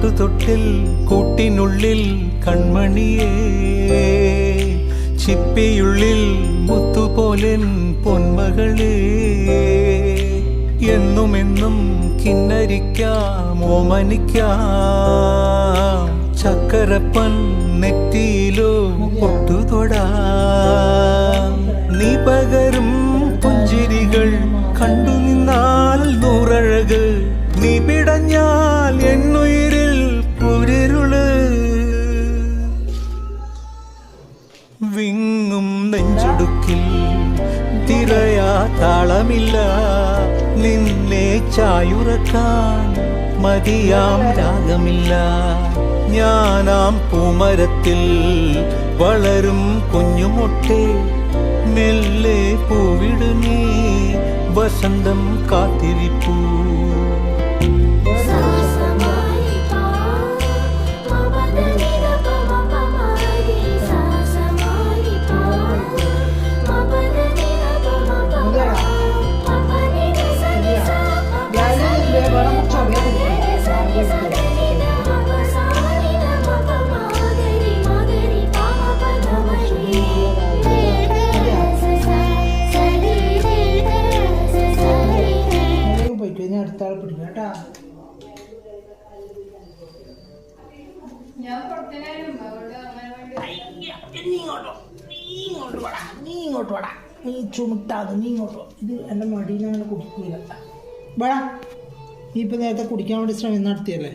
ആട്ടുതൊട്ടിൽ കൂട്ടിനുള്ളിൽ കൺമണിയേ, ചിപ്പിയുള്ളിൽ മുത്തുപോലെൻ പൊന്മകളേ, എന്നുമെന്നും കിന്നരിക്കാം ഓമനിക്കാം, ചക്കരപ്പൻ നെറ്റിയിലോ പൊട്ടുതൊടാം. നീ പകരും പുഞ്ചിരികൾ കണ്ടു നിന്നാൽ നൂറഴക്, നീ പിടഞ്ഞാൽ എന്നുയിരിൽ കുരിരുള്. വിങ്ങും നെഞ്ചുടുക്കിൽ തിരയാ താളമില്ല, നിന്നെ ചായുറക്കാൻ മതിയാം രാഗമില്ല. ഞാനാം പൂമരത്തിൽ വളരും കുഞ്ഞുമൊട്ടെ, മെല്ലെ പൂവിടു നീ വസന്തം കാത്തിരിപ്പൂ. അടുത്താൾ പിടിക്കും കേട്ടാ. നീ ചുമട്ടാതെ നീ ഇങ്ങോട്ടോ. ഇത് എൻ്റെ മടിയിൽ അങ്ങനെ കുടിക്കൂല. വേടാ, നീ ഇപ്പം നേരത്തെ കുടിക്കാൻ വേണ്ടി ശ്രമം നടത്തിയല്ലേ.